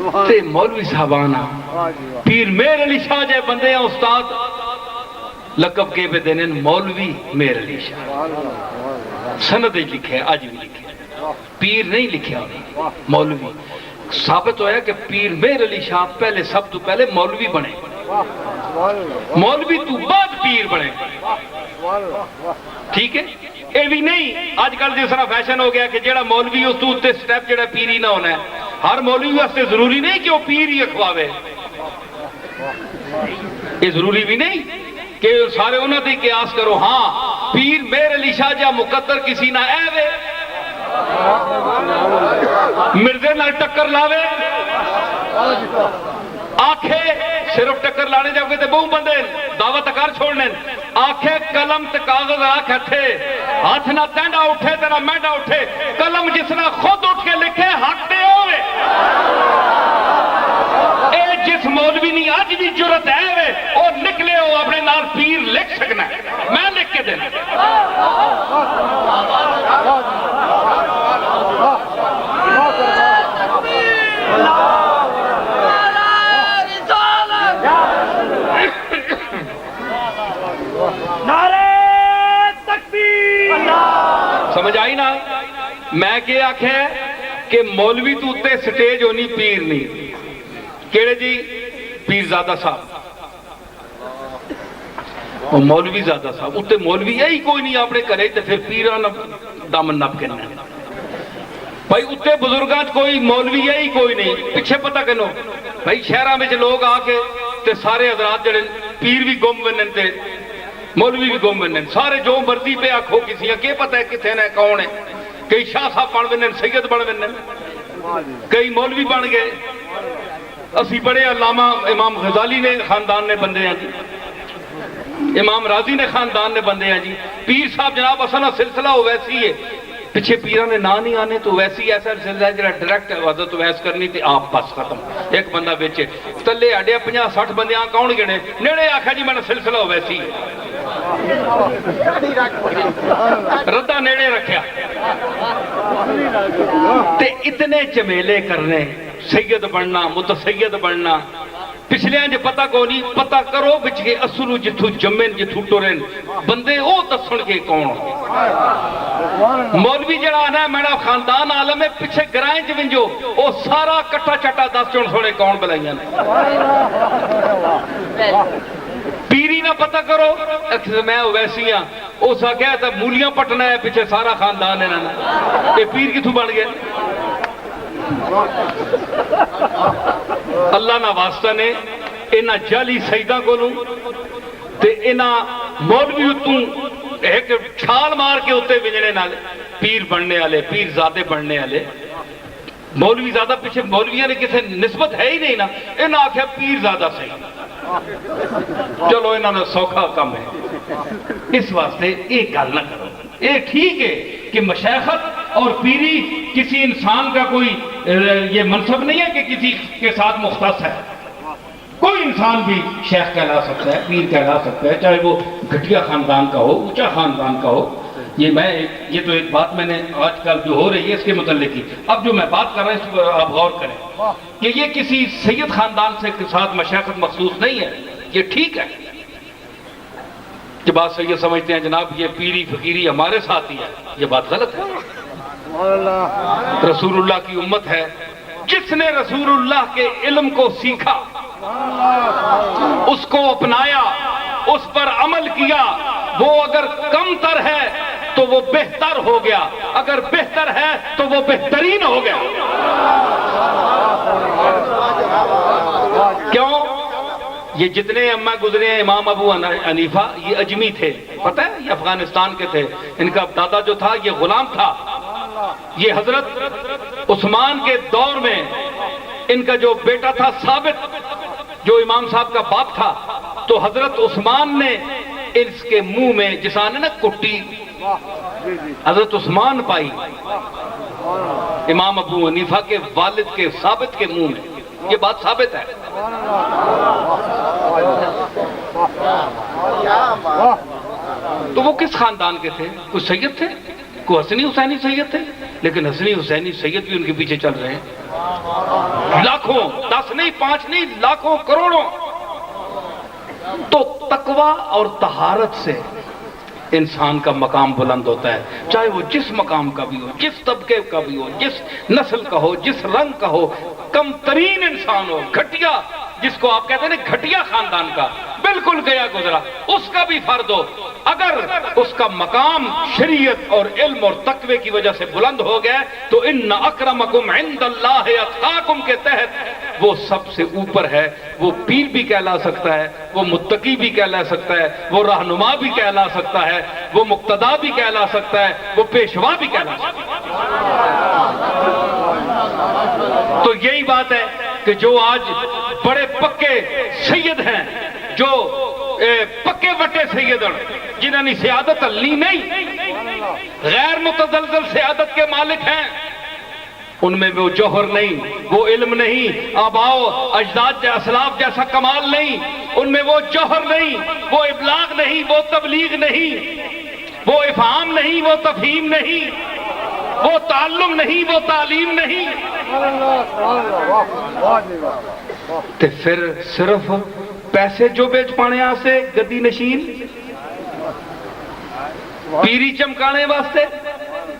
تے مولوی صاحبانہ پیر میر علی شاہ جے بندے ہیں استاد لقب کے پہ دینے مولوی میر علی شاہ سند لکھے آج بھی لکھے پیر نہیں لکھے مولوی ثابت ہویا کہ پیر میر علی شاہ پہلے سب تو پہلے مولوی بنے مولوی تو بعد پیر بنے ٹھیک ہے اے بھی نہیں آج کل جس طرح فیشن ہو گیا کہ جڑا مولوی اس تو اتنے سٹیپ جڑا پیر ہی نہ ہونا ہے ہر مولوی واسطے ضروری نہیں کہ وہ پیر ہی اخواوے یہ ضروری بھی نہیں کہ سارے انہوں نے قیاس کرو ہاں پیر میر علی شاہ جا مقدر کسی نہ اے وے مرزے نہ ٹکر لاوے آنکھیں صرف ٹکر لانے جاؤ تے بہو بندے دعوت کر چھوڑنے آنکھیں قلم تے کاغذ آنکھ ہتھے ہاتھ نہ تینڈا اٹھے تے نہ مینڈا اٹھے قلم جس نہ خود اٹھ کے لکھے حق دے ہوئے اے جس مولوی نہیں آج بھی جرت ہے وے اور نکلے ہو اپنے نال پیر لکھ سکنا ہے میں لکھ کے دینا سمجھ آئی نا میں کیا آکھیں کہ مولوی تو تے سٹیج ہونی پیر نہیں کیڑے جی پیر زادہ صاحب اور مولوی زادہ صاحب اتنے مولوی یہی کوئی نہیں اپنے کرے تو پھر پیران دامن نپ کے نہیں بھائی اتنے بزرگاں کوئی مولوی یہی کوئی نہیں پیچھے پتہ کنو بھائی شہرہ میں جو لوگ آکے تے سارے حضرات جڑے پیر بھی گم ونن تے مولوی بھی گم ونن سارے جو مرضی پہ آکھو کسی ہیں کہ پتہ ہے کتنے ہیں کون ہے کئی شاہ صاحب بن ونن سید بن ونن کئی مولوی بن گئے اسی بڑے علامہ امام غزالی نے خاندان نے بندے ہیں جی امام راضی نے خاندان نے بندے ہیں جی پیر صاحب جناب اصلا سلسلہ ہو ویسی ہے پیچھے پیران نے نہ نہیں آنے تو ویسی ایسا سلسلہ ہے جڑا ڈائریکٹ حضرت ویس کرنی تھی آپ بس ختم ایک بندہ بیچے تلے اڈے 50-60 بندے کون گنے نیڑے آکھا جی میں نے سلسلہ ہو ویسی ہے ردہ نیڑے رکھیا تے اتنے چمیلے کرنے سید بننا متسید بننا پچھلے ہیں جو پتہ کو نہیں پتہ کرو بچ کے اصلو جتھو جمین جتھو ٹورن بندے او دسن کے کون مولوی جڑا آنا ہے میرا خاندان عالم ہے پیچھے گرائیں جو ونجو او سارا کٹا چٹا دس چون سوڑے کون بلائیاں پیری نہ پتہ کرو میں ویسی ہاں او سا کہا تھا مولیاں پٹنا ہے پیچھے سارا خاندان ہے نا یہ پیر کتھو بن گئے اللہ نہ واسطہ نے انہا جالی سیدہ کو لوں تے انہا مولوی اتوں ایک چھال مار کے ہوتے بجنے نالے پیر بننے والے پیر زادے بننے والے مولوی زادہ پیچھے مولویاں نے کسے نسبت ہے ہی نہیں نا انہا آکھیا پیر زادہ صحیح چلو انہا نے سوکھا کم ہے اس واسطے ایک گل نہ کرو یہ ٹھیک ہے کہ مشیخت اور پیری کسی انسان کا کوئی یہ منصب نہیں ہے کہ کسی کے ساتھ مختص ہے کوئی انسان بھی شیخ کہلا سکتا ہے پیر کہلا سکتا ہے چاہے وہ گھٹیا خاندان کا ہو اونچا خاندان کا ہو یہ تو ایک بات میں نے آج کل جو ہو رہی ہے اس کے متعلق کی اب جو میں بات کر رہا ہوں اس پر آپ غور کریں کہ یہ کسی سید خاندان سے کے ساتھ مشیخت مخصوص نہیں ہے یہ ٹھیک ہے کہ بات سید سمجھتے ہیں جناب یہ پیری فقیری ہمارے ساتھ ہی ہے یہ بات غلط ہے رسول اللہ کی امت ہے جس نے رسول اللہ کے علم کو سیکھا اس کو اپنایا اس پر عمل کیا وہ اگر کم تر ہے تو وہ بہتر ہو گیا اگر بہتر ہے تو وہ بہترین ہو گیا کیوں یہ جتنے امہ گزرے ہیں امام ابو حنیفہ یہ اجمی تھے پتہ ہے یہ افغانستان کے تھے ان کا دادا جو تھا یہ غلام تھا یہ حضرت عثمان کے دور میں ان کا جو بیٹا تھا ثابت جو امام صاحب کا باپ تھا تو حضرت عثمان نے اس کے منہ میں جسانے نا کٹی حضرت عثمان پائی امام ابو حنیفہ کے والد کے ثابت کے منہ میں یہ بات ثابت ہے تو وہ کس خاندان کے تھے کوئی سید تھے کوئی حسنی حسینی سید تھے لیکن حسنی حسینی سید بھی ان کے پیچھے چل رہے ہیں لاکھوں، 10 نہیں 5 نہیں، لاکھوں کروڑوں. تو تقوی اور طہارت سے انسان کا مقام بلند ہوتا ہے، چاہے وہ جس مقام کا بھی ہو، جس طبقے کا بھی ہو، جس نسل کا ہو، جس رنگ کا ہو، کم ترین انسان ہو، گھٹیا جس کو آپ کہتے ہیں نا گھٹیا خاندان کا، بالکل گیا گزرا، اس کا بھی فرد ہو، اگر اس کا مقام شریعت اور علم اور تقوی کی وجہ سے بلند ہو گیا تو ان اکرمکم عند اللہ اتقاکم کے تحت وہ سب سے اوپر ہے. وہ پیر بھی کہلا سکتا ہے، وہ متقی بھی کہلا سکتا ہے، وہ رہنما بھی کہلا سکتا ہے، وہ مقتدا بھی کہلا سکتا ہے، وہ پیشوا بھی کہلا سکتا ہے. تو یہی بات ہے کہ جو آج بڑے پکے سید ہیں، جو پکے وٹے سید جنہوں نے سیادت لی نہیں، غیر متزلزل سیادت کے مالک ہیں، ان میں وہ جوہر نہیں، وہ علم نہیں، آباؤ اجداد اسلاف جیسا کمال نہیں، ان میں وہ جوہر نہیں، وہ ابلاغ نہیں، وہ تبلیغ نہیں، وہ افہام نہیں، وہ تفہیم نہیں، وہ تعلم نہیں، وہ تعلیم نہیں. تے پھر صرف پیسے جو بیچ پانے آسے گدی نشین پیری چمکانے واسطے،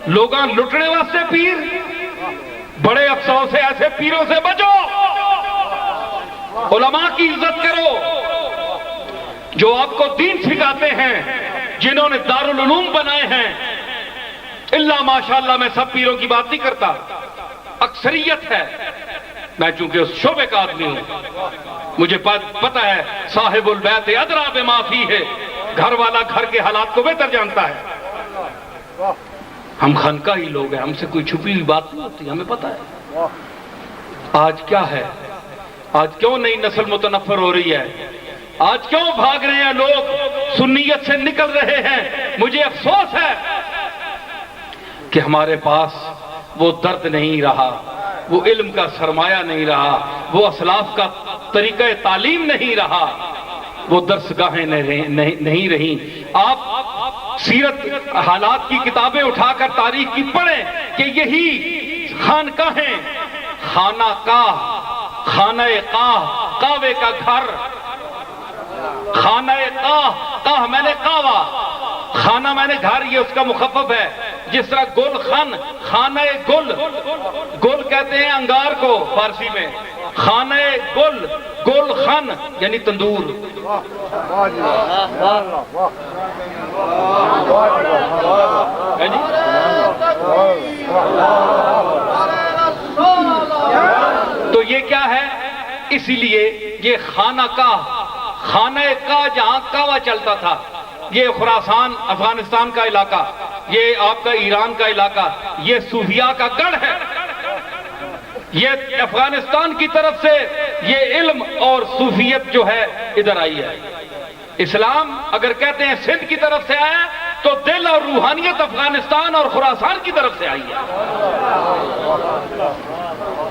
لوگاں لٹنے واسطے پیر. بڑے افسوس سے ایسے پیروں سے بچو، علماء کی عزت کرو جو آپ کو دین سکھاتے ہیں، جنہوں نے دارالعلوم بنائے ہیں. اللہ ماشاءاللہ میں سب پیروں کی بات نہیں کرتا، اکثریت ہے، میں چونکہ اس شعبے کا آدمی ہوں، مجھے پتہ ہے صاحب البیت ادریٰ بما فیہ، گھر والا گھر کے حالات کو بہتر جانتا ہے. ہم خانقاہی لوگ ہیں، ہم سے کوئی چھپی ہوئی بات نہیں ہوتی، ہمیں پتہ ہے. آج کیا ہے، آج کیوں نئی نسل متنفر ہو رہی ہے، آج کیوں بھاگ رہے ہیں لوگ، سنیت سے نکل رہے ہیں. مجھے افسوس ہے کہ ہمارے پاس وہ درد نہیں رہا، وہ علم کا سرمایہ نہیں رہا، وہ اسلاف کا طریقہ تعلیم نہیں رہا، وہ درسگاہیں نہیں رہیں. آپ سیرت حالات کی کتابیں اٹھا کر تاریخ کی پڑھیں کہ یہی خانقاہیں، خانہ کاہ، خانہ قاہ، کعبے کا گھر، خانہ قاہ، قاہ میں نے کعبہ، خانہ میں نے گھر، یہ اس کا مخفف ہے. جس طرح گل خان، خانہ گل، گل کہتے ہیں انگار کو فارسی میں، خانہ گل، گل خان یعنی تندور. تو یہ کیا ہے؟ اسی لیے یہ خانہ کا جہاں کعبہ چلتا تھا، یہ خراسان افغانستان کا علاقہ، یہ آپ کا ایران کا علاقہ، یہ صوفیاء کا گڑھ ہے. یہ افغانستان کی طرف سے یہ علم اور صوفیت جو ہے ادھر آئی ہے. اسلام اگر کہتے ہیں سندھ کی طرف سے آیا تو دل اور روحانیت افغانستان اور خراسان کی طرف سے آئی ہے.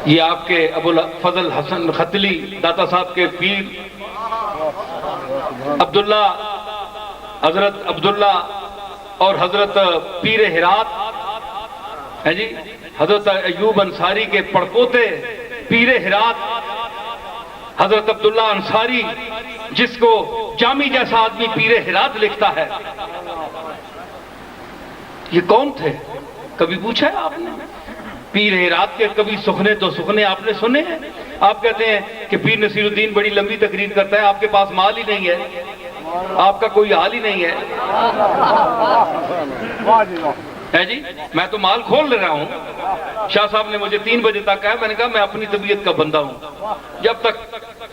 یہ آپ کے ابو الفضل حسن ختلی داتا صاحب کے پیر عبداللہ، حضرت عبداللہ اور حضرت پیر ہرات ہے جی، حضرت ایوب انصاری کے پڑپوتے پیر ہرات حضرت عبداللہ انصاری، جس کو جامی جیسا آدمی پیر ہرات لکھتا ہے. یہ کون تھے؟ کبھی پوچھا ہے آپ نے؟ پیر ہرات کے کبھی سخنے دو سخنے آپ نے سنے ہیں؟ آپ کہتے ہیں کہ پیر نصیر الدین بڑی لمبی تقریر کرتا ہے، آپ کے پاس مال ہی نہیں ہے، آپ کا کوئی حال ہی نہیں ہے. ہے جی، میں تو مال کھول لے رہا ہوں. شاہ صاحب نے مجھے 3 بجے تک کہا، میں نے کہا میں اپنی طبیعت کا بندہ ہوں، جب تک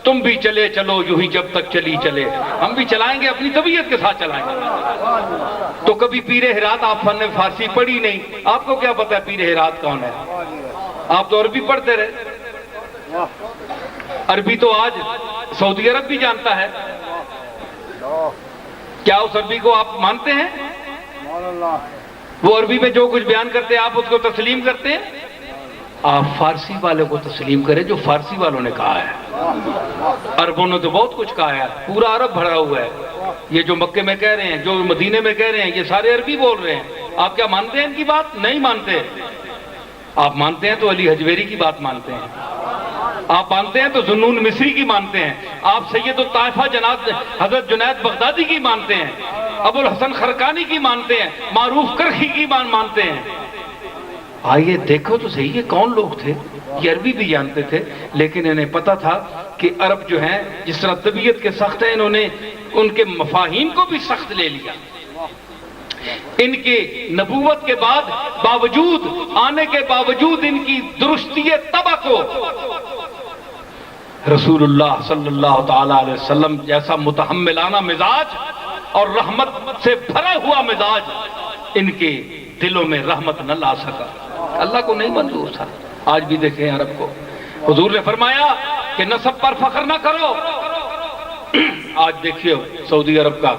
تم بھی چلے چلو یوں ہی جب تک چلی چلے، ہم بھی چلائیں گے، اپنی طبیعت کے ساتھ چلائیں گے. تو کبھی پیر ہرات آپ فن فارسی پڑھی نہیں، آپ کو کیا پتا ہے پیر ہرات کون ہے؟ آپ تو عربی پڑھتے رہے. عربی تو آج سعودی عرب بھی جانتا ہے. کیا اس عربی کو آپ مانتے ہیں؟ وہ عربی میں جو کچھ بیان کرتے ہیں آپ اس کو تسلیم کرتے ہیں؟ آپ فارسی والے کو تسلیم کریں جو فارسی والوں نے کہا ہے. عربوں نے تو بہت کچھ کہا ہے، پورا عرب بھرا ہوا ہے. یہ جو مکے میں کہہ رہے ہیں، جو مدینے میں کہہ رہے ہیں، یہ سارے عربی بول رہے ہیں. آپ کیا مانتے ہیں ان کی بات؟ نہیں مانتے. آپ مانتے ہیں تو علی حجویری کی بات مانتے ہیں، آپ مانتے ہیں تو ذوالنون مصری کی مانتے ہیں، آپ سید الطائفہ جناب حضرت جنید بغدادی کی مانتے ہیں، ابو الحسن خرقانی کی مانتے ہیں، معروف کرخی کی مانتے ہیں۔ آئیے دیکھو تو صحیح یہ کون لوگ تھے؟ یہ عربی بھی جانتے تھے، لیکن انہیں پتا تھا کہ عرب جو ہیں جس طرح طبیعت کے سخت ہیں، انہوں نے ان کے مفاہیم کو بھی سخت لے لیا۔ ان کے نبوت کے بعد باوجود آنے کے باوجود ان کی درستی طبع کو رسول اللہ صلی اللہ تعالی علیہ وسلم جیسا متحملانہ مزاج اور رحمت سے بھرا ہوا مزاج ان کے دلوں میں رحمت نہ لا سکا، اللہ کو نہیں منظور تھا۔ آج بھی دیکھیں عرب کو، حضور نے فرمایا کہ نسب پر فخر نہ کرو۔ آج دیکھیے سعودی عرب کا،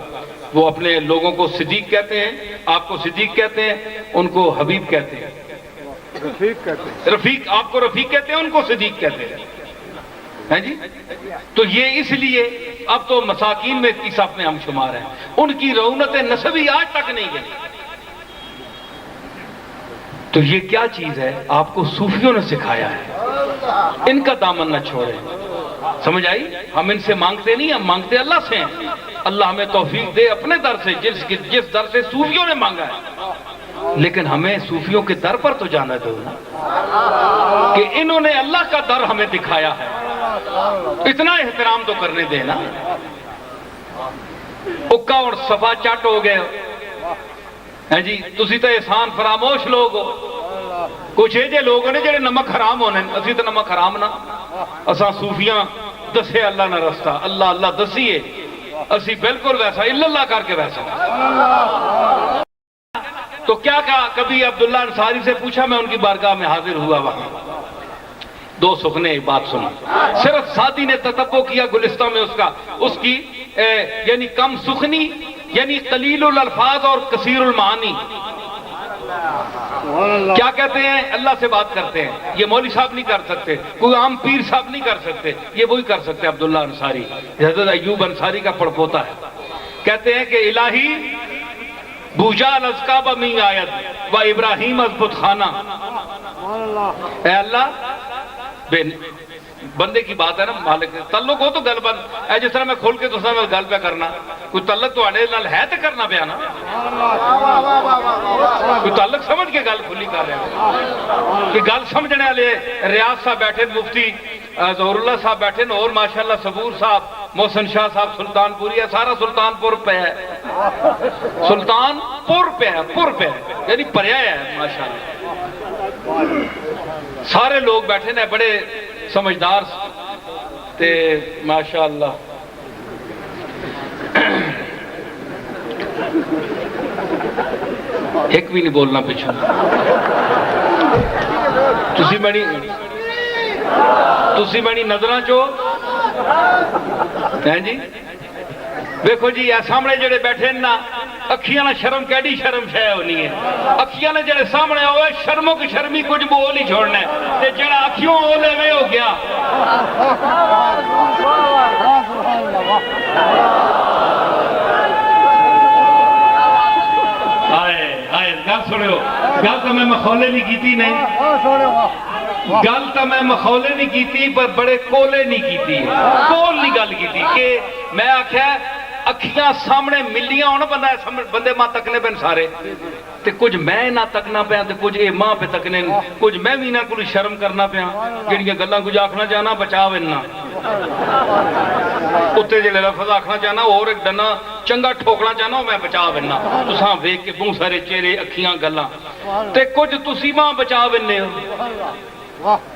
وہ اپنے لوگوں کو صدیق کہتے ہیں، آپ کو صدیق کہتے ہیں، ان کو حبیب کہتے ہیں، رفیق، آپ کو رفیق کہتے ہیں، ان کو صدیق کہتے ہیں جی۔ تو یہ اس لیے اب تو مساکین میں کی صف میں ہم شمار ہیں، ان کی رعونت نسبی آج تک نہیں گئی۔ تو یہ کیا چیز ہے؟ آپ کو صوفیوں نے سکھایا ہے، ان کا دامن نہ چھوڑیں۔ سمجھ آئی؟ ہم ان سے مانگتے نہیں، ہم مانگتے اللہ سے ہیں۔ اللہ ہمیں توفیق دے اپنے در سے، جس در سے صوفیوں نے مانگا ہے، لیکن ہمیں صوفیوں کے در پر تو جانا دو نا، کہ انہوں نے اللہ کا در ہمیں دکھایا ہے، اتنا احترام تو کرنے دینا۔ اکا اور صفا چٹ ہو گئے ہیں جی، تسی تو احسان فراموش لوگ ہو۔ کچھ یہ لوگ نے جڑے نمک حرام ہونے، اسی تو نمک حرام نہ، اساں صوفیاں دسے اللہ نہ رستہ، اللہ اللہ دسیے، اسی بالکل ویسا الا اللہ کر کے ویسا۔ تو کیا کہا، کبھی عبداللہ انصاری سے پوچھا، میں ان کی بارگاہ میں حاضر ہوا، وہاں دو سخنے ایک بات سنا، صرف سعدی نے تتبع کیا گلستہ میں اس کا، اس کی یعنی کم سخنی، یعنی قلیل الالفاظ اور کثیر المعانی۔ کیا کہتے ہیں؟ اللہ سے بات کرتے ہیں، یہ مولوی صاحب نہیں کر سکتے، کوئی عام پیر صاحب نہیں کر سکتے، یہ وہی کر سکتے عبداللہ انصاری، حضرت ایوب انصاری کا پڑپوتا ہے۔ کہتے ہیں کہ الہی بوجال از کعبہ من آیت و ابراہیم از بت خانہ، اے اللہ بندے کی بات ہے نا، مالک تعلق ہو تو گل بند اے، جس طرح میں کھول کے دوسرا میں گل پہ کرنا، کوئی تعلق تو اڑے نال ہے تو کرنا پیا نا، کوئی تعلق سمجھ کے گل کھلی کر رہے ہیں کہ گل سمجھنے والے ریاض صاحب بیٹھے، مفتی ظہور اللہ صاحب بیٹھے، اور ماشاءاللہ صبور صاحب، محسن شاہ صاحب سلطان پوری ہے، سارا سلطان پور پہ ہے، سلطان پور پہ ہے، پور پہ ہے یعنی پریا ہے ماشاءاللہ، سارے لوگ بیٹھے نے بڑے سمجھدار تے ماشاءاللہ۔ ایک بھی نہیں بولنا پیچھے، تسی بڑی نظراں چو ہیں جی۔ دیکھو جی اے سامنے جڑے بیٹھے نا، اکھیاں نہ شرم کیڑی شرم شے ہونی ہے، اکھیاں نے جڑے سامنے ہوئے شرموں کی شرمی کچھ بول ہی چھوڑنا ہے، تے جڑا اکھیوں اولے میں ہو گیا۔ گل سنو، گل تو میں مخولے نہیں کیتی، نہیں گل تو میں مخولے نہیں کیتی، پر بڑے کولے نہیں کیتی، کول نہیں گل کیتی، کہ میں آکھیا اکھیاں سامنے ملیاں ہونا، بندے ماں تکنے پہ سارے، تے کچھ میں نہ تکنا پیا، تے کچھ اے ماں پہ تکنے، کچھ میں بھی نہ کوئی شرم کرنا پیا، جڑیاں گلاں کچھ آکھنا چاہنا بچا وینا، اتنے جڑے لفظ آکھنا چاہنا اور ایک ڈنا چنگا ٹھوکنا چاہنا میں بچا وینا، تساں ویکھ کے بہت سارے چہرے اکھیاں گلاں، تے کچھ تسی ماں بچا وینے ہو،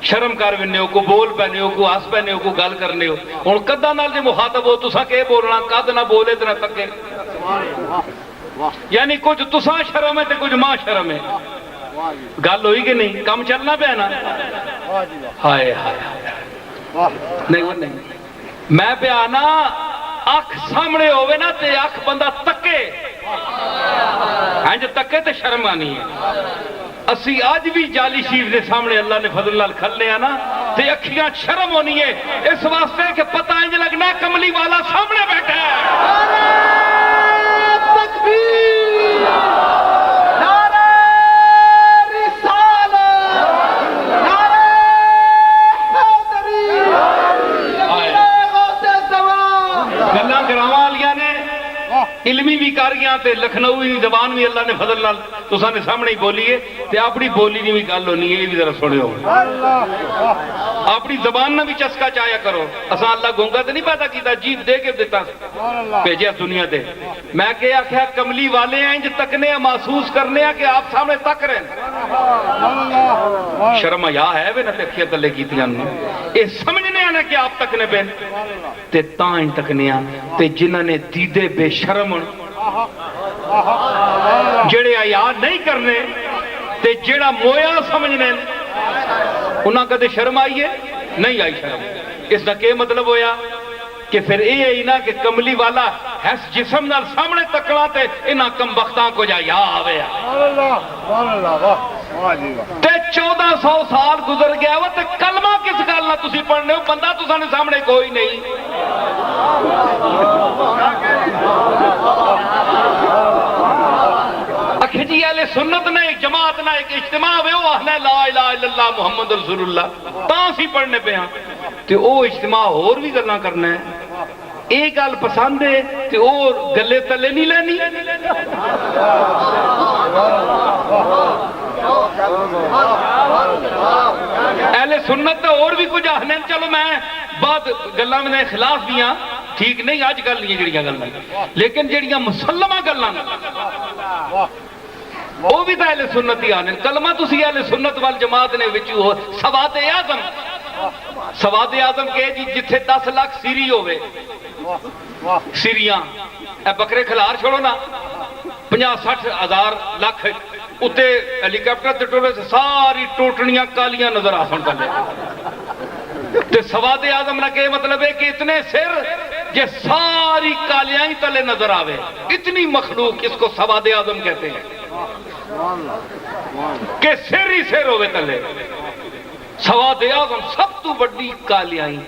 شرم کر وینے ہو، کو بول پینے ہو، کو ہس پینے ہو، کو گل کرنے ہو۔ ہن کداں نال جے مخاطب ہو تساں کہ بولنا، کد نہ بولے تے نہ تکے، یعنی کچھ تساں شرم ہے تے کچھ ماں شرم ہے، گل ہوئی کہ نہیں؟ کم چلنا پیا نا؟ ہائے ہائے نہیں، میں پہ آنا اکھ سامنے ہوئے نا تے اکھ بندہ تکے، جو تکے تے شرم آنی ہے۔ اسی آج بھی جالی شیف دے سامنے اللہ نے فضل اللہ کھلنے آنا تے اکھیاں شرم ہونی ہے، اس واسطے کہ پتہ انج لگنا کملی والا سامنے بیٹھا ہے۔ نعرہ تکبیر، نعرہ رسالت، تے لکھنؤی زبان بھی اللہ نے فضل نال تساں نے سامنے ہی بولی ہے تے اپنی بولی دی بھی گل ہونی ہے، یہ بھی ذرا سنیو، اپنی زبان نہ بھی چسکا چایا کرو۔ اساں اللہ گونگا تے نہیں پیدا کیتا، جیب دے کے دیتا بھیجیا دنیا تے۔ میں کہ آخیا کملی والے ہیں جو تکنے ہیں، محسوس کرنے ہیں کہ آپ سامنے تک رہے ہیں۔ شرم حیا ہے وے نہ تے اکھیاں تلے کیتیاں نے، اے سمجھنے ہیں کہ آپ تکنے پہ تے تاں ہی تکنے ہیں تے جنہاں نے دیدے بے شرم جڑے حیا نہیں کرنے تے جڑا مویا سمجھنے انہاں کدے شرم آئی ہے؟ نہیں آئی شرم۔ اس کا کیا مطلب ہویا کہ پھر یہ ہے نا کہ کملی والا ایس جسم نال سامنے تکڑا تے انہاں کم بختاں کو جا یا آوے تے 1400 سال گزر گیا وہ تے کلمہ کس گل نہ تسی پڑھنے ہو، بندہ تساں نے سامنے کوئی نہیں۔ اکھے جی اہل سنت نے جماعت نہ ایک اجتماع ہوئے وہ آہنا لا الہ الا اللہ محمد رسول اللہ تاں سی پڑھنے پہ ہاں تے او اجتماع اور بھی گلاں کرنا ہے، ایک گل پسند ہے تے اور گلے تلے نہیں لینی۔ اہل سنت اور بھی کچھ آہنے، چلو میں بعد گلاں میں خلاف بھی ہاں، ٹھیک نہیں آج گل نہیں جڑیاں گلاں، لیکن جڑیاں مسلمہ گلاں وہ بھی تو اہل سنت ہی آنے۔ کلمہ تسی اہل سنت والجماعت نے وچوں ہو سواد اعظم، سواد اعظم کہ جی جتھے 10 لاکھ سیری ہوئے، سیریاں اے بکرے کھلار چھوڑو نا 50-60 ہزار لاکھ اتے ہیلی کاپٹر تے ٹورے سے ساری ٹوٹنیاں کالیاں نظر آسن کر لے تے سواد اعظم نہ کہ مطلب ہے کہ اتنے سر یہ ساری کالیاں ہی تلے نظر آوے، اتنی مخلوق، اس کو سواد اعظم کہتے ہیں کہ سر ہی سر ہوئے تلے۔ سواد اعظم سب تو بڑی کالیاں ہی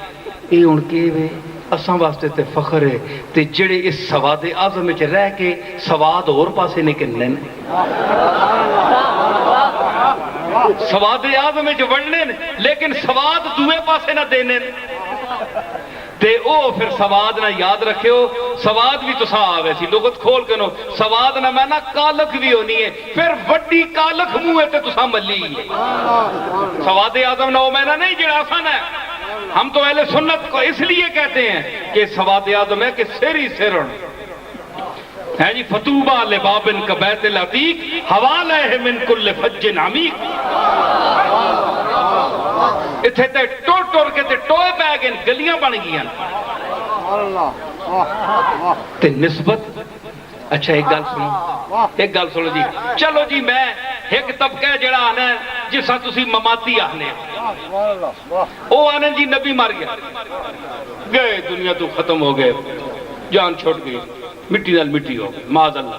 اے ان کے وے اساں واسطے تے فخر ہے تے جڑے اس سواد اعظم وچ رہ کے سواد اور پاسے نکلنے سواد اعظم وچ وڑنے لیکن سواد دوے پاسے نہ دینے تے او پھر سواد نہ یاد رکھے ہو۔ سواد بھی تساں آوے سی لغت کھول کے نو سواد نہ میں نہ کالک بھی ہونی ہے، پھر وڈی کالک منہ تے تساں ملی ہے۔ سواد اعظم نہ او میں نہ نہیں جڑا آسان ہے، ہم تو اہل سنت کو اس لیے کہتے ہیں کہ سواد اعظم ہے کہ سری سرن ہے جی فتوبہ لبابن کا بیت العتیق حوالہ ہے من کل فج عمیق۔ اتھے تے ٹوٹ ٹوٹ کے تے ٹوئے پہ گئے گلیاں بن گیا تے نسبت۔ اچھا ایک گل سنو، ایک گل سنو جی، چلو جی میں ایک طبقہ جڑا آنا ہے جسا تسی مماتی آنے او آنے جی نبی مار گیا گئے دنیا تو ختم ہو گئے جان چھوٹ گئی مٹی نال مٹی ہو گئی معاذ اللہ۔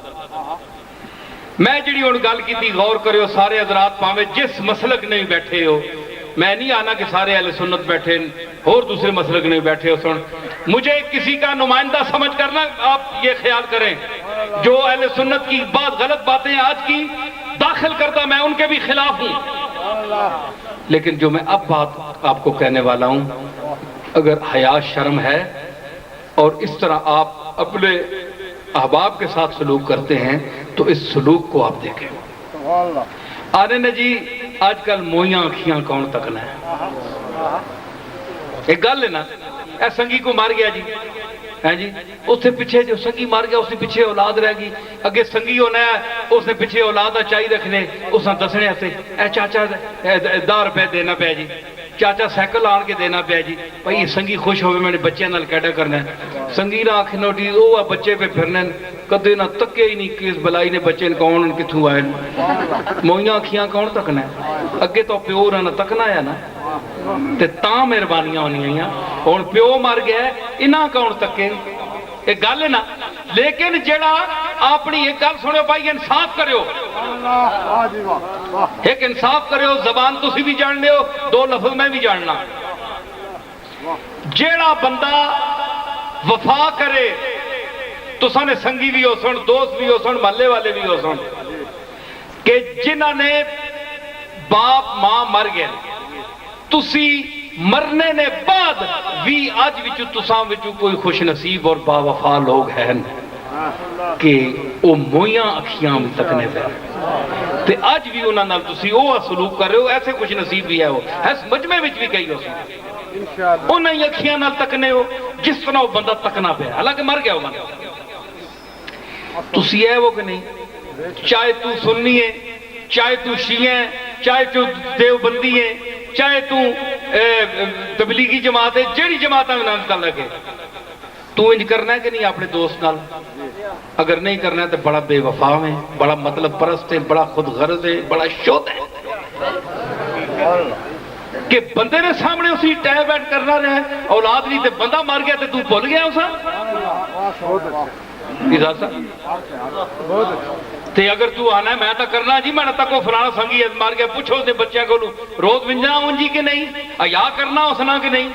میں جڑی ان گل کی تھی غور کرے ہو سارے حضرات پاویں جس مسلک نہیں بیٹھے ہو، میں نہیں آنا کہ سارے اہل سنت بیٹھے اور دوسرے مسلک نہیں بیٹھے ہو، سن مجھے کسی کا نمائندہ سمجھ کرنا آپ یہ خیال کریں جو اہل سنت کی بات غلط باتیں آج کی داخل کرتا میں ان کے بھی خلاف ہوں، لیکن جو میں اب بات آپ کو کہنے والا ہوں اگر حیا شرم ہے اور اس طرح آپ اپنے احباب کے ساتھ سلوک کرتے ہیں تو اس سلوک کو آپ دیکھیں۔ آنے نے جی آج کل مویاں اکھیاں کون تکنا ہے، ایک گل ہے نا اے سنگی کو مار گیا جی ہے جی اس سے پیچھے جو سنگی مار گیا اس سے پیچھے اولاد رہ گئی، اگے سنگی ہونا ہے اس نے پیچھے اولاد چاہی رکھنے اس نے دسنے سے اے چاچا 10 روپے دینا پیا جی، چاچا سائیکل آن کے دینا پیا جی، بھائی سنگی خوش ہوئے میں نے بچے نال کیڈا کرنا ہے، سنگی نہ آنکھ نوٹی وہ بچے پہ پھرنے کدے نہ تکے ہی نہیں کس بلائی نے بچے کون کتوں آئے موئیاں اکھیاں کون تکنا ہے، اگے تو پیو نہ تکنا ہے نا تے تاں مہربانیاں ہونی ہیں ہن پیو مر گیا انہاں کون تکے، ایک گل ہے نا۔ لیکن جڑا اپنی ایک گل سنو بھائی انصاف کریو، ایک انصاف کریو، زبان تسی بھی جاننے ہو 2 لفظ میں بھی جاننا، جیڑا بندہ وفا کرے تساں نے سنگی بھی ہو سن دوست بھی ہو سن محلے والے بھی ہو سن کہ جنہاں نے باپ ماں مر گئے تسی مرنے نے بعد بھی آج وچو تساں وچو کوئی خوش نصیب اور با وفا لوگ ہیں کہ وہ موئیاں اکھیاں بھی تکنے پہ تے اج بھی انہاں نال تسی وہ سلوک کر رہے ہو. ایسے کچھ نصیب بھی ہے وہ اس مجمع وچ بھی کئی ہو انہاں ہی اکھیاں نال تکنے ہو جس طرح وہ بندہ تکنا پیا, حالانکہ مر گیا وہ بندہ. تسی ہے وہ کہ نہیں, چاہے تو سنی ہے, چاہے تو شیعہ ہے, چاہے تو دیوبندی ہے, چاہے تو تبلیغی جماعت ہے, جیڑی جماعت میں نام کر لگے, تو انج کرنا ہے کہ نہیں اپنے دوست نال؟ اگر نہیں کرنا ہے تو بڑا بے وفا ہے, بڑا مطلب پرست ہے, بڑا خود غرض ہے, بڑا شوت ہے کہ بندے نے سامنے اسی ٹیب بیٹھ کرنا رہا ہے, اولاد نہیں تے بندہ مر گیا تے تو بھول گیا اسا تے اگر تو آنا ہے میں تو کرنا جی میں تک وہ فلانا سنگی مار گیا, پوچھو دے بچے کو روز ونجا ہوں جی کہ نہیں, یا کرنا اسنا کہ نہیں.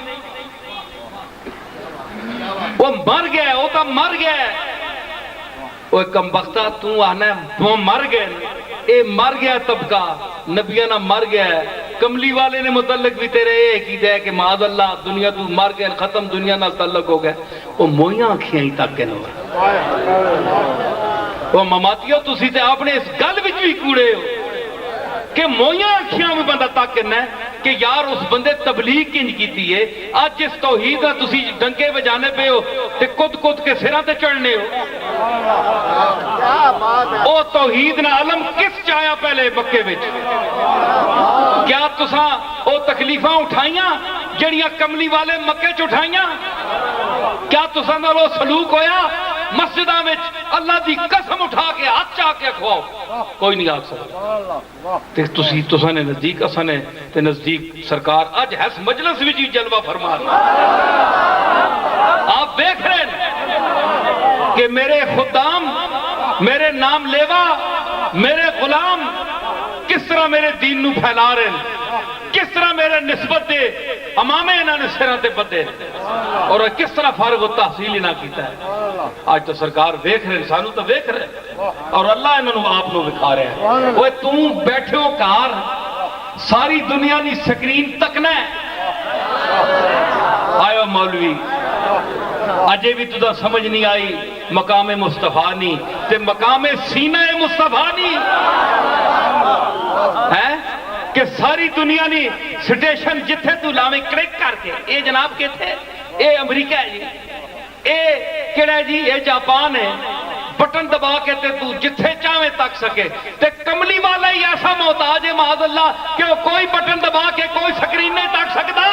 وہ مر گیا, وہ تو مر گیا. وہ کم بختہ تو آنا ہے وہ مر گئے, اے مر گیا طبقہ نبیہ نہ مر گیا ہے. کملی والے نے متعلق بھی تیرے ایک ہی دے کہ معاذ اللہ دنیا تو مر گئے ختم, دنیا نہ تعلق ہو گئے. وہ موئیاں آنکھیاں ہی تک کے نہ وہ مماتیوں تسی تے آپ نے اس گل وچ بھی کوڑے ہو کہ موئیاں آنکھیاں میں بندہ تک کرنا ہے کہ یار اس بندے تبلیغ کنج کیتی ہے. آج جس توحید ہے تسی ڈنکے بجانے پہ ہو تے کد کد کے سراں تے چڑھنے ہو. او توحید نہ علم کس چایا پہلے مکے وچ؟ کیا تساں او تکلیفاں اٹھائیاں جڑیاں کملی والے مکے چ اٹھائیاں؟ کیا تساں نال او سلوک ہویا مسجداں وچ اللہ دی قسم اٹھا کے ہاتھ چاہ کے کھواؤ؟ کوئی نہیں آ سکتا. تے تساں نے نزدیک اساں نے تے نزدیک سرکار اج ہے مجلس وچ ہی جلوہ فرما رہا. آپ دیکھ رہے ہیں کہ میرے خدام, میرے نام لیوا, میرے غلام کس طرح میرے دین نو پھیلا رہے ہیں, کس طرح میرے نسبت دے امامے انہوں نے سراں تے بدے اور کس طرح فارغ و تحصیل نہ کیتا ہے. آج تو سرکار ویکھ رہے ہیں, سانو تو ویکھ رہے ہیں اور اللہ انہوں آپ نو وکھا رہے ہیں. وہ تم بیٹھے ہو کار ساری دنیا دی سکرین تکنا ہے. آئے مولوی اجے بھی تجھے سمجھ نہیں آئی مقام مصطفیٰ نہیں تے مقام سینہ مصطفیٰ نہیں ہے کہ ساری دنیا نے سٹیشن جتھے تو لاویں کلک کر کے اے جناب کے تھے, اے امریکہ ہے جی, اے کیڑا ہے جی, اے جاپان ہے, بٹن دبا کے تے تو جتھے چاہے تک سکے. تے کملی والا ہی ایسا محتاج ہے معاذ اللہ کہ وہ کوئی بٹن دبا کے کوئی سکرین نہیں تک سکتا.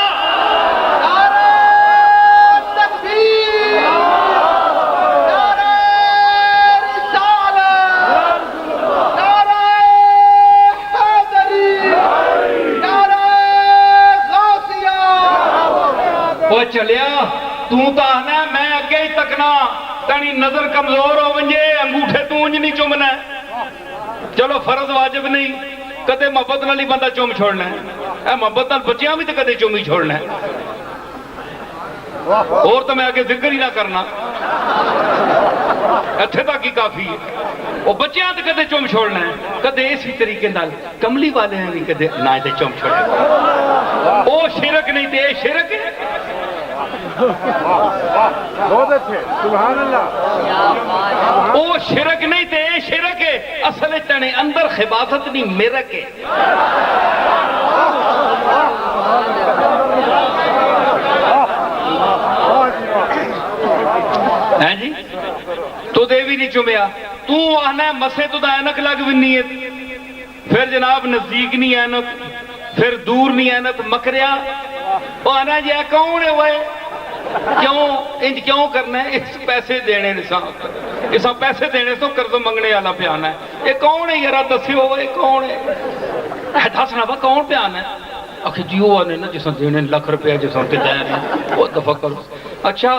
وہ چلیا تو آنا میں اگے ہی تکنا, تانی نظر کمزور ہو ونجے انگوٹھے تو انج نہیں چومنا ہے. چلو فرض واجب نہیں, کدے محبت نال ہی بندہ چوم چھوڑنا ہے. اے محبت نال بچیاں بھی تو کدے چومی چھوڑنا ہے. اور تو میں آگے ذکر ہی نہ کرنا, اتھے تک ہی کافی ہے. وہ بچیاں تو کدے چوم چھوڑنا ہے, کدے اسی طریقے نال کملی والے ہیں نہیں کدے نہ دے چوم چھوڑنا. او شرک نہیں تے اے شرک ہے. بہت اچھے سبحان اللہ. او شرک نہیں تے اے شرک ہے. اصل تنے اندر خباثت نہیں میرک ہے. ہیں جی تو دے بھی نہیں چومیا, تو آنا ہے مسے تو دا اینک لگ بھی نہیں ہے, پھر جناب نزدیک نہیں اینک, پھر دور نہیں اینک مکریا. وہ آنا جی کون ہے وہ کیوں کرنا ہے؟ اس پیسے دینے اس پیسے دینے تو قرض منگنے والا پیانا ہے. یہ کون ہے یار دسیو, یہ کون ہے دسنا وا کون پیانا ہے؟ آخر جی وہ آنے نا جس دینے لاکھ روپیہ جس تے دے وہ دفعہ کرو. اچھا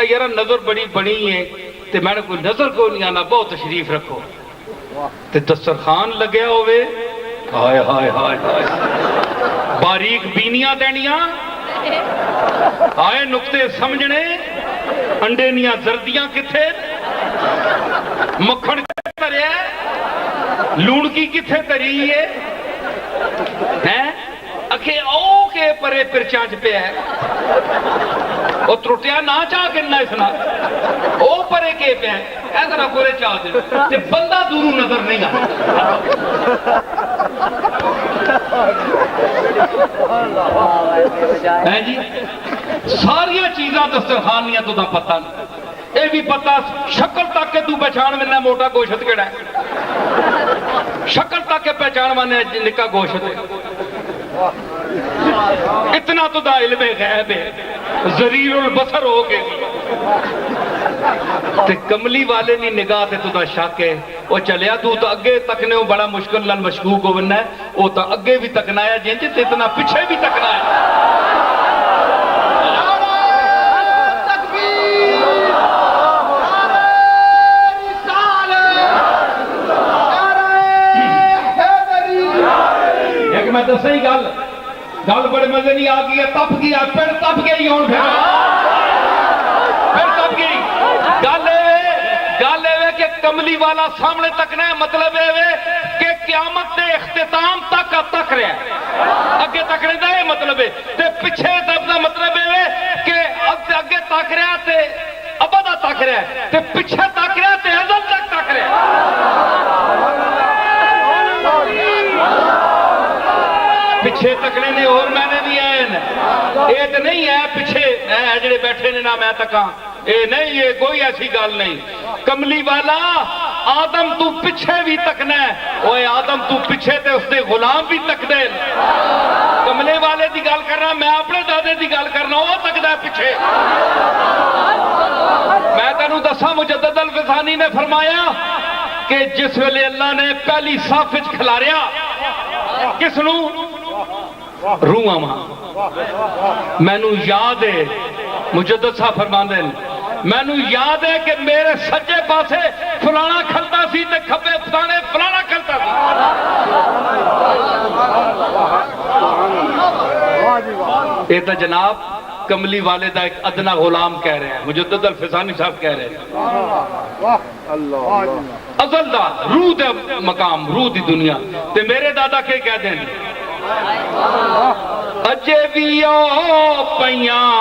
یار نظر بڑی بنی ہے تے میں نے کوئی نظر کو نہیں آنا, بہت تشریف رکھو تے دسترخوان لگیا ہوئے, ہائے ہائے ہائے ہائے باریک بینیاں دینیاں, آئے نقطے سمجھنے, انڈے نیاں زردیاں کتھے, مکھن کتھے تریا, لونکی کتھے تری ہے, اکھے او کے پرے پرچاں چ پیا ہے وہ ترٹیا نہ چاہ کرنا اس نال او پرے کے پیا ہے اے ذرا گورے چاہ دے تے بندہ دوروں نظر نہیں آتا ہے جی ساریاں چیزاں دسترخوانیاں تو پتہ نہیں اے بھی پتہ شکل تک کے تو پہچان ملنا موٹا گوشت کیڑا ہے شکل تک کے پہچان مانے نکا گوشت ہے اتنا تو دا علم غیب ہے ضریر البصر ہو گئے تے کملی والے نی نگاہ تے تو دا شک ہے وہ چلیا تو اگے تکنے ہو بڑا مشکل نال مشکوک ہو بننا ہے وہ تو اگے بھی تکنا ہے جنج تے اتنا پیچھے بھی تکنا ہے میں تو صحیح گل بڑے مزے نہیں آ گئی تپ گیا پھر تپ گئی ہوں پھر تپ گئی گل کہ کملی والا سامنے تکنا ہے مطلب ہے کہ قیامت کے اختتام تک تک رہا ہے اگے تکنے کا یہ مطلب ہے تے پیچھے تب کا مطلب ہے کہ اگے تک رہا تے ابدا تک رہا ہے تے پیچھے تک رہا تے ازل تک تک رہا پیچھے تکنے نے اور میں نے بھی ہیں یہ تو نہیں ہے پیچھے جڑے بیٹھے نے نہ میں تکاں یہ نہیں یہ کوئی ایسی گل نہیں کملی والا آدم تو پیچھے بھی تکنا ہے وہ آدم تو پیچھے تے اس دے غلام بھی تک دے کملے والے دی گل کرنا میں اپنے دادے دی گل کرنا وہ تکدا ہے پیچھے میں تینوں دسا مجدد الفسانی نے فرمایا کہ جس ویلے اللہ نے پہلی صف وچ کھلاریا کس نو روحاں ماں مینو یاد ہے مجدد صاحب فرماندے ہیں مینو یاد ہے کہ میرے سجے پاسے فلانا کھلتا سی تے کھبے پھانے فلانا کھلتا سی یہ تو جناب کملی والے دا ایک ادنا غلام کہہ رہے ہیں مجدد الفسانی صاحب کہہ رہے ہیں ازل دا روح دے مقام روح دی دنیا تے میرے دادا کے کہہ دیں اجے بھی او پیاں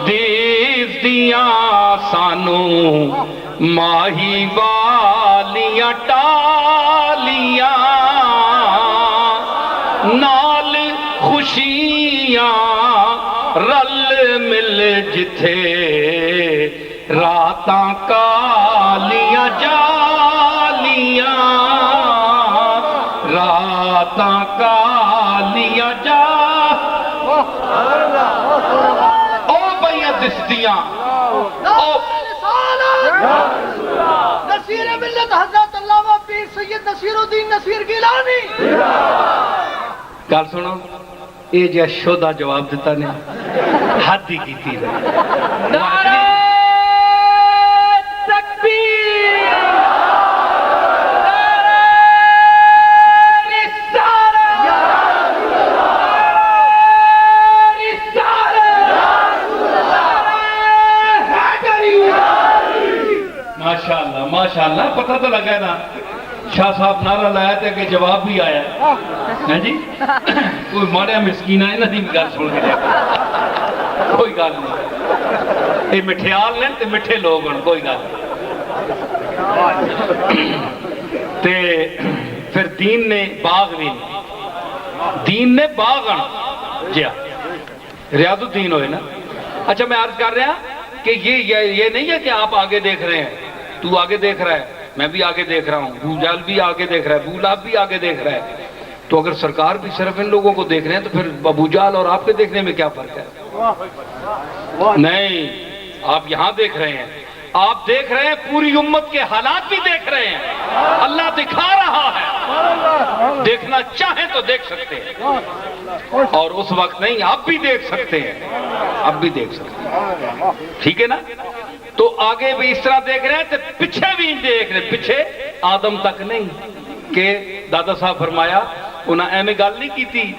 دیس دیاں سانو ماہی والیاں ٹالیاں نال خوشیاں رل مل جتھے راتاں کالیاں جالیاں راتاں کالیاں جا او بھائیاں دستیاں نصیر ملت حضرت علامہ پیر سید نصیر الدین نصیر گیلانی گل سنو یہ جا شودا جواب دیتا نے حد ہی کی تھی نعرہ تکبیر ماشاءاللہ ماشاءاللہ پتہ تو لگا نا شاہ صاحب نعرہ لایا تھے کہ جواب بھی آیا ہے جی کوئی ماڑیا مسکین ہے نہ نہیں گل سن کے کوئی گل نہیں یہ مٹھیال نے تے مٹھے لوگ ہیں کوئی گل تے پھر دین نے باغ بھی دین نے باغ جی ریاض الدین ہوئے نا اچھا میں عرض کر رہا کہ یہ نہیں ہے کہ آپ آگے دیکھ رہے ہیں تو آگے دیکھ رہا ہے میں بھی آگے دیکھ رہا ہوں بو جال بھی آگے دیکھ رہا ہے بو لاب بھی آگے دیکھ رہا ہے تو اگر سرکار بھی صرف ان لوگوں کو دیکھ رہے ہیں تو پھر ابو جال اور آپ کے دیکھنے میں کیا فرق ہے نہیں آپ یہاں دیکھ رہے ہیں آپ دیکھ رہے ہیں پوری امت کے حالات بھی دیکھ رہے ہیں اللہ دکھا رہا ہے دیکھنا چاہیں تو دیکھ سکتے ہیں اور اس وقت نہیں اب بھی دیکھ سکتے ہیں اب بھی دیکھ سکتے ہیں ٹھیک ہے نا تو آگے بھی اس طرح دیکھ رہے ہیں تو پیچھے بھی دیکھ رہے ہیں پیچھے آدم تک نہیں کہ دادا صاحب فرمایا انہیں ایویں گل نہیں کی تھی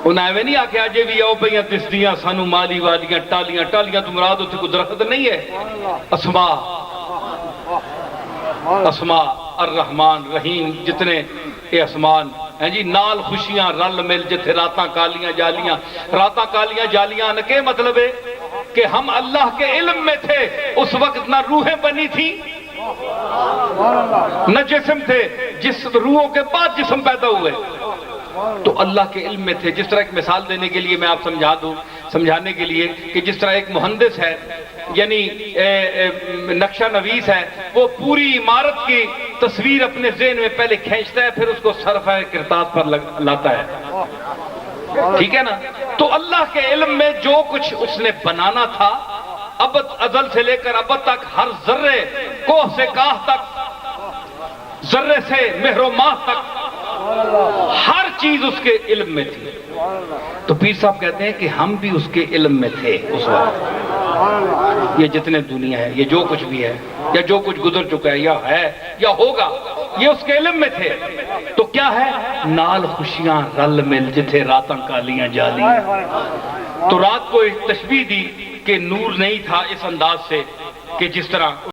انہیں ایویں نہیں آکھیا جے بھی آؤ پہ تسدیاں سانو مالی والیاں ٹالیاں ٹالیاں تو مراد اتنے کوئی درخت نہیں ہے اسماء الرحمن رحیم جتنے یہ اسمان ہیں جی نال خوشیاں رل مل جتھے راتاں کالیاں جالیاں راتاں کالیاں جالیاں نے کے مطلب ہے کہ ہم اللہ کے علم میں تھے اس وقت نہ روحیں بنی تھی نہ جسم تھے جس روحوں کے بعد جسم پیدا ہوئے تو اللہ کے علم میں تھے. جس طرح ایک مثال دینے کے لیے میں آپ سمجھا دوں سمجھانے کے لیے کہ جس طرح ایک مہندس ہے یعنی نقشہ نویس ہے وہ پوری عمارت کی تصویر اپنے ذہن میں پہلے کھینچتا ہے پھر اس کو صرفہ کرتاس پر لاتا ہے ٹھیک ہے نا. تو اللہ کے علم میں جو کچھ اس نے بنانا تھا ابد ازل سے لے کر ابد تک ہر ذرے کوہ سے کاہ تک ذرے سے مہر و ماہ تک ہر چیز اس کے علم میں تھی. تو پیر صاحب کہتے ہیں کہ ہم بھی اس کے علم میں تھے اس وقت. یہ جتنے دنیا ہے یہ جو کچھ بھی ہے یا جو کچھ گزر چکا ہے یا ہوگا یہ اس کے علم میں تھے. تو کیا ہے نال خوشیاں رل مل جتھے راتاں کالیاں جالیاں. تو رات کو ایک تشبیہ دی کہ نور نہیں تھا اس انداز سے کہ جس طرح